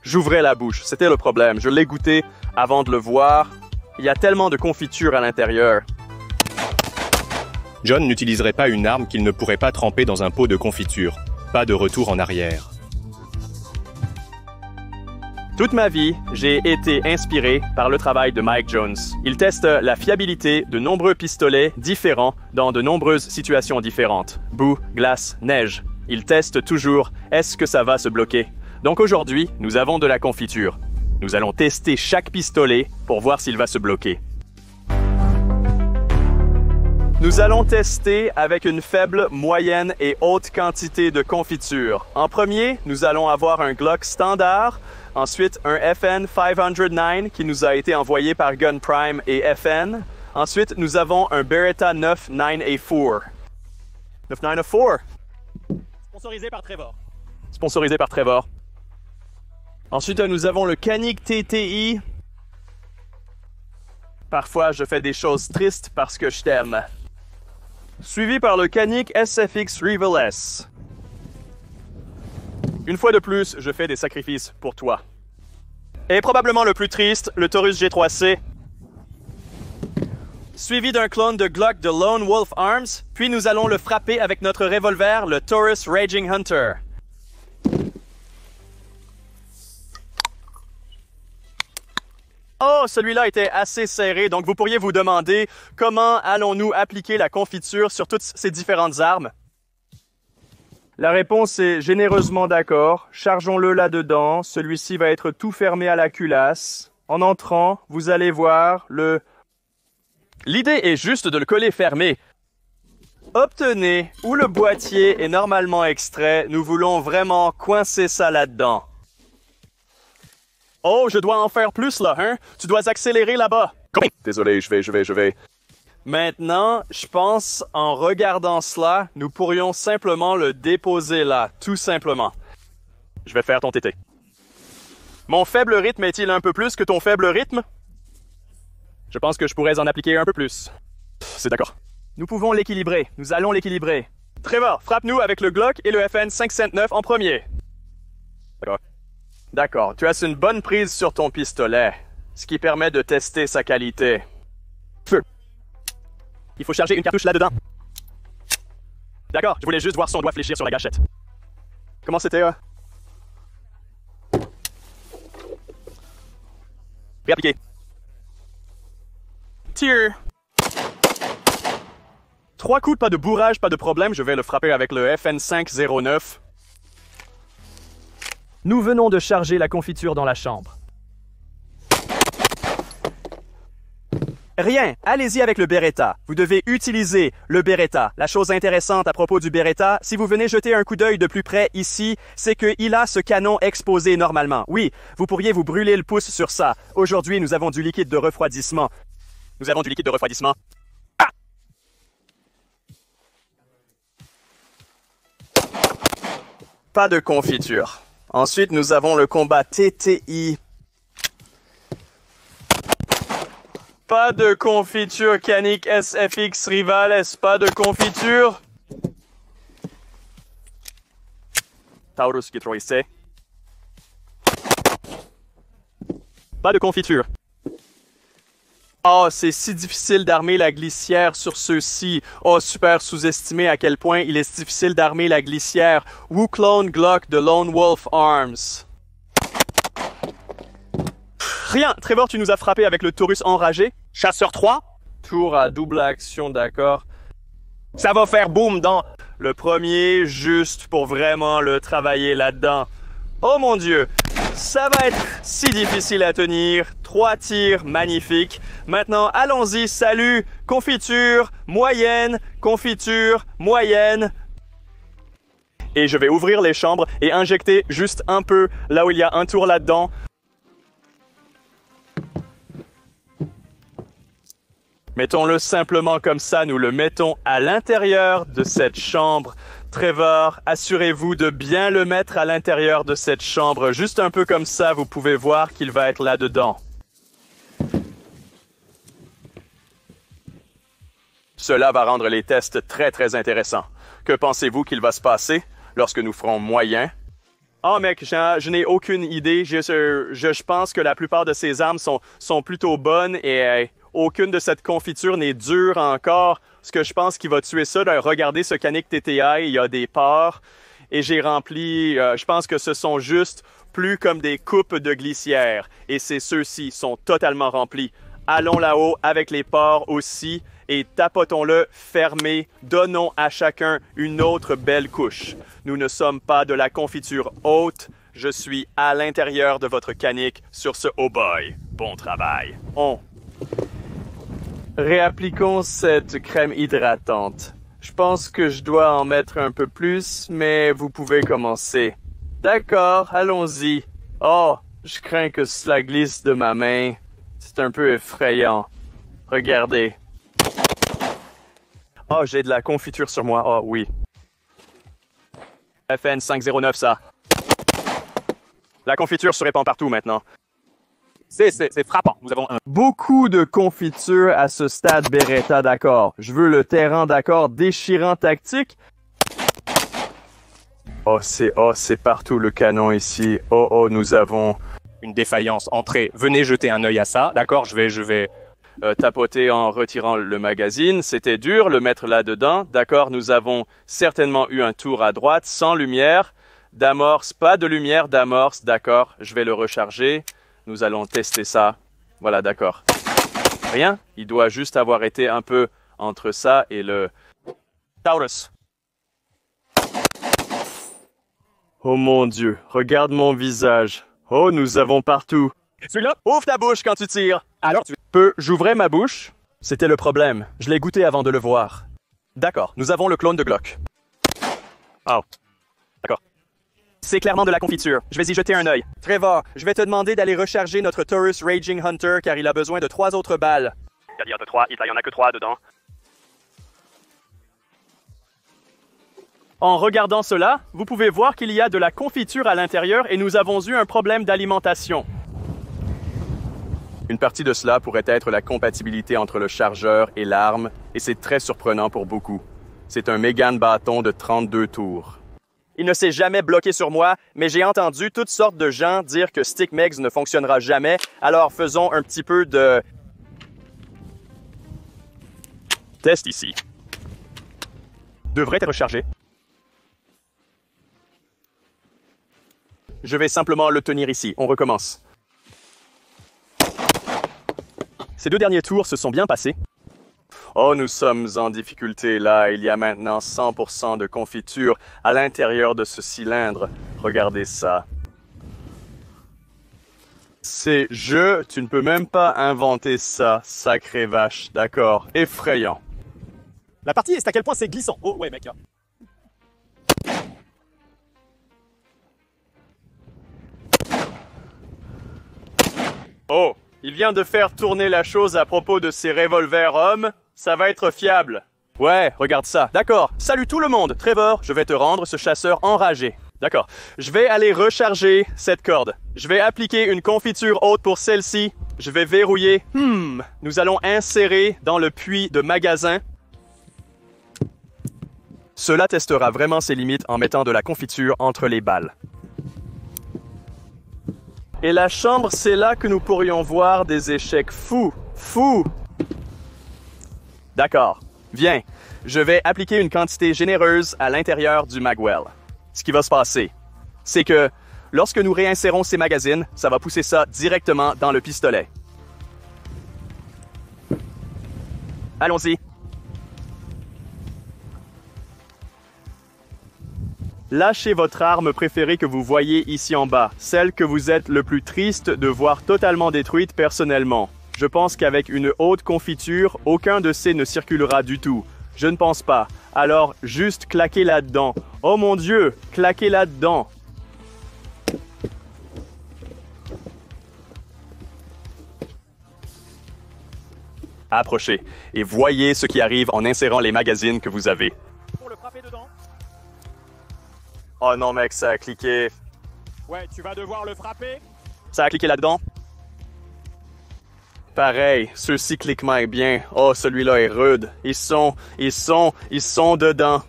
J'ouvrais la bouche, c'était le problème. Je l'ai goûté avant de le voir. Il y a tellement de confiture à l'intérieur. John n'utiliserait pas une arme qu'il ne pourrait pas tremper dans un pot de confiture. Pas de retour en arrière. Toute ma vie, j'ai été inspiré par le travail de Mike Jones. Il teste la fiabilité de nombreux pistolets différents dans de nombreuses situations différentes. Boue, glace, neige. Il teste toujours, est-ce que ça va se bloquer? Donc aujourd'hui, nous avons de la confiture. Nous allons tester chaque pistolet pour voir s'il va se bloquer. Nous allons tester avec une faible, moyenne et haute quantité de confiture. En premier, nous allons avoir un Glock standard, ensuite un FN 509 qui nous a été envoyé par Gun Prime et FN. Ensuite, nous avons un Beretta 994. 994. Sponsorisé par Trevor. Sponsorisé par Trevor. Ensuite, nous avons le Canik TTI. Parfois, je fais des choses tristes parce que je t'aime. Suivi par le Canik SFX Revel S. Une fois de plus, je fais des sacrifices pour toi. Et probablement le plus triste, le Taurus G3C. Suivi d'un clone de Glock de Lone Wolf Arms, puis nous allons le frapper avec notre revolver, le Taurus Raging Hunter. Oh, celui-là était assez serré, donc vous pourriez vous demander comment allons-nous appliquer la confiture sur toutes ces différentes armes? La réponse est généreusement d'accord. Chargeons-le là-dedans. Celui-ci va être tout fermé à la culasse. En entrant, vous allez voir le... L'idée est juste de le coller fermé. Obtenez où le boîtier est normalement extrait. Nous voulons vraiment coincer ça là-dedans. Oh, je dois en faire plus là, hein? Tu dois accélérer là-bas. Désolé, je vais. Maintenant, je pense, en regardant cela, nous pourrions simplement le déposer là, tout simplement. Je vais faire ton tété. Mon faible rythme est-il un peu plus que ton faible rythme? Je pense que je pourrais en appliquer un peu plus. C'est d'accord. Nous pouvons l'équilibrer. Nous allons l'équilibrer. Trevor, frappe-nous avec le Glock et le FN 579 en premier. D'accord. D'accord, tu as une bonne prise sur ton pistolet, ce qui permet de tester sa qualité. Feu. Il faut charger une cartouche là-dedans. D'accord, je voulais juste voir son doigt fléchir sur la gâchette. Comment c'était, Réappliquer. Tir. 3 coups, pas de bourrage, pas de problème, je vais le frapper avec le FN 509. Nous venons de charger la confiture dans la chambre. Rien, allez-y avec le Beretta. Vous devez utiliser le Beretta. La chose intéressante à propos du Beretta, si vous venez jeter un coup d'œil de plus près ici, c'est qu'il a ce canon exposé normalement. Oui, vous pourriez vous brûler le pouce sur ça. Aujourd'hui, nous avons du liquide de refroidissement. Ah! Pas de confiture. Ensuite, nous avons le combat TTI. Pas de confiture, Canik SFX Rivales, pas de confiture. Taurus G3C. Pas de confiture. Oh, c'est si difficile d'armer la glissière sur ceux-ci. Oh, super sous-estimé à quel point il est difficile d'armer la glissière. Wu Clone Glock de Lone Wolf Arms. Rien, Trevor, tu nous as frappé avec le Taurus enragé. Chasseur 3. Tour à double action, d'accord. Ça va faire boum dans le premier, juste pour vraiment le travailler là-dedans. Oh mon Dieu, ça va être si difficile à tenir. 3 tirs, magnifiques. Maintenant, allons-y, salut, confiture, moyenne, confiture, moyenne. Et je vais ouvrir les chambres et injecter juste un peu là où il y a un tour là-dedans. Mettons-le simplement comme ça, nous le mettons à l'intérieur de cette chambre. Trevor, assurez-vous de bien le mettre à l'intérieur de cette chambre. Juste un peu comme ça, vous pouvez voir qu'il va être là-dedans. Cela va rendre les tests très intéressants. Que pensez-vous qu'il va se passer lorsque nous ferons moyen? Oh mec, je n'ai aucune idée. Je pense que la plupart de ces armes sont plutôt bonnes et aucune de cette confiture n'est dure encore. Ce que je pense qui va tuer ça, regardez ce canic TTI, il y a des pores et j'ai rempli, je pense que ce sont juste plus comme des coupes de glissière et ceux-ci sont totalement remplis. Allons là-haut avec les pores aussi et tapotons-le fermé. Donnons à chacun une autre belle couche. Nous ne sommes pas de la confiture haute. Je suis à l'intérieur de votre canic sur ce oh boy. Bon travail. Réappliquons cette crème hydratante. Je pense que je dois en mettre un peu plus, mais vous pouvez commencer. D'accord, allons-y. Oh, je crains que cela glisse de ma main. C'est un peu effrayant. Regardez. Oh, j'ai de la confiture sur moi. Oh, oui. FN 509, ça. La confiture se répand partout maintenant. C'est frappant. Nous avons un... Beaucoup de confiture à ce stade Beretta, d'accord. Je veux le terrain d'accord déchirant tactique. Oh, c'est partout le canon ici. Oh, nous avons... Une défaillance. Entrez. Venez jeter un œil à ça. D'accord, je vais... tapoter en retirant le magazine. C'était dur, le mettre là-dedans. D'accord, nous avons certainement eu un tour à droite, sans lumière. D'amorce, pas de lumière d'amorce. D'accord, je vais le recharger. Nous allons tester ça. Voilà, d'accord. Rien, il doit juste avoir été un peu entre ça et le... Taurus. Oh mon Dieu, regarde mon visage. Oh, nous avons partout. Celui-là? Ouvre ta bouche quand tu tires. Alors tu... J'ouvrais ma bouche? C'était le problème. Je l'ai goûté avant de le voir. D'accord, nous avons le clone de Glock. Oh. D'accord. C'est clairement de la confiture. Je vais y jeter un œil. Trevor, je vais te demander d'aller recharger notre Taurus Raging Hunter car il a besoin de 3 autres balles. C'est-à-dire de 3, il n'y en a que 3 dedans. En regardant cela, vous pouvez voir qu'il y a de la confiture à l'intérieur et nous avons eu un problème d'alimentation. Une partie de cela pourrait être la compatibilité entre le chargeur et l'arme, et c'est très surprenant pour beaucoup. C'est un Megan bâton de 32 tours. Il ne s'est jamais bloqué sur moi, mais j'ai entendu toutes sortes de gens dire que Stick Megs ne fonctionnera jamais, alors faisons un petit peu de... test ici. Devrait être rechargé. Je vais simplement le tenir ici. On recommence. Ces 2 derniers tours se sont bien passés. Oh, nous sommes en difficulté là. Il y a maintenant 100% de confiture à l'intérieur de ce cylindre. Regardez ça. Tu ne peux même pas inventer ça, sacrée vache. D'accord, effrayant. La partie est à quel point c'est glissant. Oh, ouais, mec, là. Oh, il vient de faire tourner la chose à propos de ces revolvers hommes. Ça va être fiable. Ouais, regarde ça. D'accord. Salut tout le monde. Trevor, je vais te rendre ce chasseur enragé. D'accord. Je vais aller recharger cette corde. Je vais appliquer une confiture haute pour celle-ci. Je vais verrouiller. Nous allons insérer dans le puits de magasin. Cela testera vraiment ses limites en mettant de la confiture entre les balles. Et la chambre, c'est là que nous pourrions voir des échecs fous. Fous! D'accord. Viens. Je vais appliquer une quantité généreuse à l'intérieur du magwell. Ce qui va se passer, c'est que lorsque nous réinsérons ces magazines, ça va pousser ça directement dans le pistolet. Allons-y. Lâchez votre arme préférée que vous voyez ici en bas, celle que vous êtes le plus triste de voir totalement détruite personnellement. Je pense qu'avec une haute confiture, aucun de ces ne circulera du tout. Je ne pense pas. Alors, juste claquez là-dedans. Oh mon Dieu, claquez là-dedans. Approchez et voyez ce qui arrive en insérant les magazines que vous avez. Pour le frapper dedans. Oh non mec, ça a cliqué. Ouais, tu vas devoir le frapper. Ça a cliqué là-dedans. Pareil, ceux-ci cliquent bien. Oh, celui-là est rude. Ils sont dedans.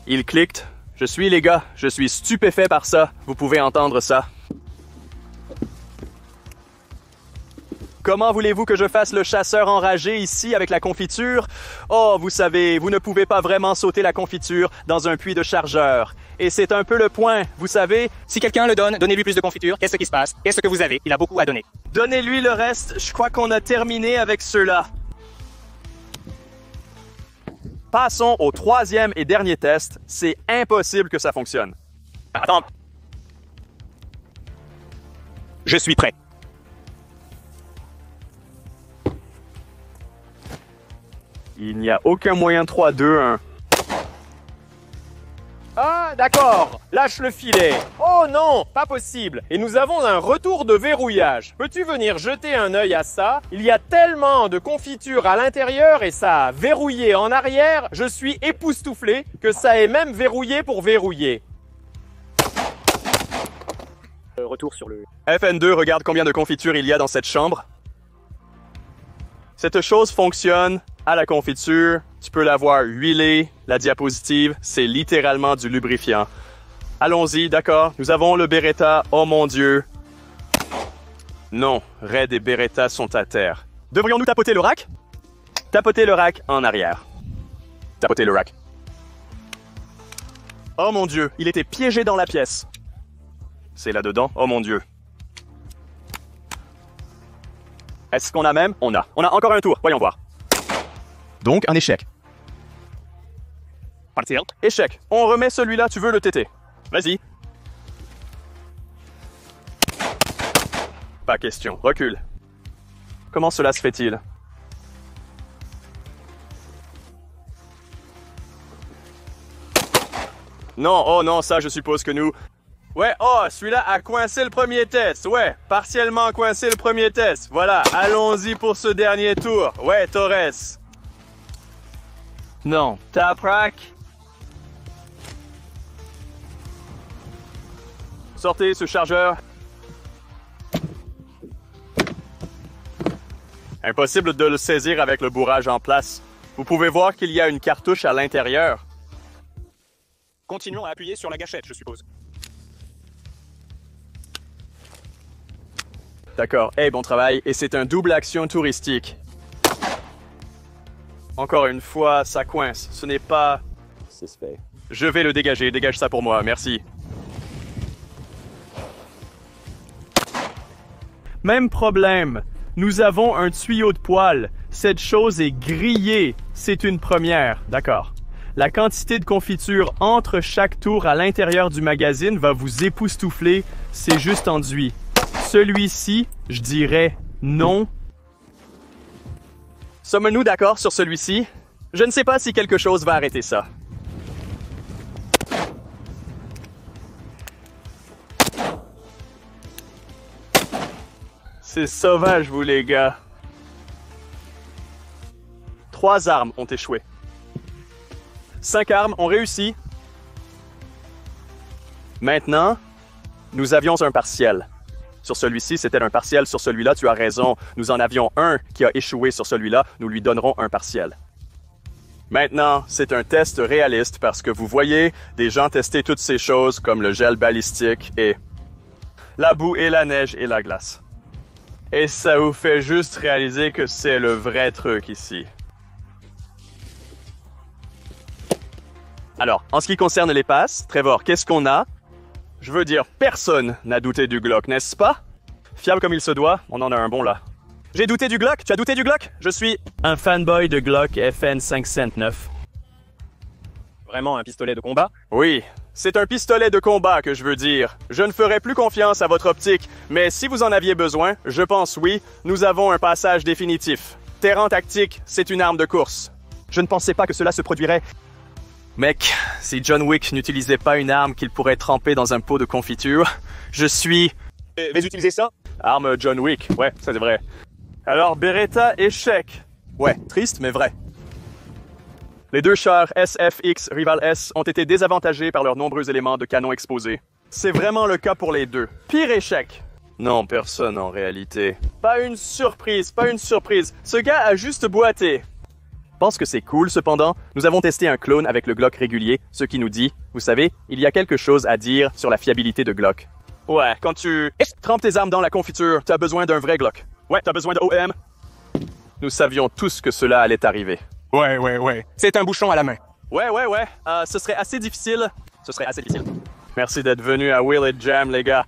Ils cliquent. Je suis les gars, je suis stupéfait par ça. Vous pouvez entendre ça. Comment voulez-vous que je fasse le chasseur enragé ici avec la confiture? Oh, vous savez, vous ne pouvez pas vraiment sauter la confiture dans un puits de chargeur. Et c'est un peu le point, vous savez. Si quelqu'un le donne, donnez-lui plus de confiture. Qu'est-ce qui se passe? Qu'est-ce que vous avez? Il a beaucoup à donner. Donnez-lui le reste, je crois qu'on a terminé avec ceux-là. Passons au troisième et dernier test. C'est impossible que ça fonctionne. Attends. Je suis prêt. Il n'y a aucun moyen 3, 2, 1. Ah, d'accord. Lâche le filet. Oh non, pas possible. Et nous avons un retour de verrouillage. Peux-tu venir jeter un œil à ça? Il y a tellement de confiture à l'intérieur et ça a verrouillé en arrière. Je suis époustouflé que ça ait même verrouillé pour verrouiller. Retour sur le... FN2, regarde combien de confiture il y a dans cette chambre. Cette chose fonctionne à la confiture. Tu peux l'avoir huilée. La diapositive, c'est littéralement du lubrifiant. Allons-y, d'accord. Nous avons le Beretta. Oh mon Dieu. Non, Red et Beretta sont à terre. Devrions-nous tapoter le rack? Tapoter le rack en arrière. Tapoter le rack. Oh mon Dieu, il était piégé dans la pièce. C'est là-dedans. Oh mon Dieu. Est-ce qu'on a même? On a. On a encore un tour. Voyons voir. Donc, un échec. Partir. Échec. On remet celui-là. Tu veux le téter? Vas-y. Pas question. Recule. Comment cela se fait-il? Non, oh non, ça je suppose que nous... Ouais, oh, celui-là a coincé le premier test. Ouais, partiellement coincé le premier test. Voilà, allons-y pour ce dernier tour. Ouais, Torres. Non, tap rack. Sortez ce chargeur. Impossible de le saisir avec le bourrage en place. Vous pouvez voir qu'il y a une cartouche à l'intérieur. Continuons à appuyer sur la gâchette, je suppose. D'accord, hey, bon travail. Et c'est un double action touristique. Encore une fois, ça coince. Ce n'est pas... suspect. Je vais le dégager. Dégage ça pour moi, merci. Même problème. Nous avons un tuyau de poêle. Cette chose est grillée. C'est une première. D'accord. La quantité de confiture entre chaque tour à l'intérieur du magazine va vous époustoufler. C'est juste enduit. Celui-ci, je dirais non. Sommes-nous d'accord sur celui-ci? Je ne sais pas si quelque chose va arrêter ça. C'est sauvage, vous, les gars. 3 armes ont échoué. 5 armes ont réussi. Maintenant, nous avions un partiel. Sur celui-ci, c'était un partiel. Sur celui-là, tu as raison. Nous en avions un qui a échoué sur celui-là. Nous lui donnerons un partiel. Maintenant, c'est un test réaliste parce que vous voyez des gens tester toutes ces choses comme le gel balistique et la boue et la neige et la glace. Et ça vous fait juste réaliser que c'est le vrai truc ici. Alors, en ce qui concerne les passes, Trevor, qu'est-ce qu'on a? Je veux dire, personne n'a douté du Glock, n'est-ce pas? Fiable comme il se doit, on en a un bon là. J'ai douté du Glock? Tu as douté du Glock? Je suis un fanboy de Glock FN 509. Vraiment un pistolet de combat? Oui, c'est un pistolet de combat que je veux dire. Je ne ferai plus confiance à votre optique, mais si vous en aviez besoin, je pense oui, nous avons un passage définitif. Terrain tactique, c'est une arme de course. Je ne pensais pas que cela se produirait. Mec, si John Wick n'utilisait pas une arme qu'il pourrait tremper dans un pot de confiture, je suis... Vais-tu utiliser ça? Arme John Wick, ouais, c'est vrai. Alors, Beretta, échec. Ouais, triste, mais vrai. Les deux chars SFX Rival S ont été désavantagés par leurs nombreux éléments de canon exposés. C'est vraiment le cas pour les deux. Pire échec. Non, personne en réalité. Pas une surprise, pas une surprise. Ce gars a juste boité. pense que c'est cool cependant. Nous avons testé un clone avec le Glock régulier, ce qui nous dit, vous savez, il y a quelque chose à dire sur la fiabilité de Glock. Ouais, quand tu trempes tes armes dans la confiture, t'as besoin d'un vrai Glock. Ouais, t'as besoin de OM. Nous savions tous que cela allait arriver. Ouais. C'est un bouchon à la main. Ouais. Ce serait assez difficile. Merci d'être venu à Will et Jam, les gars.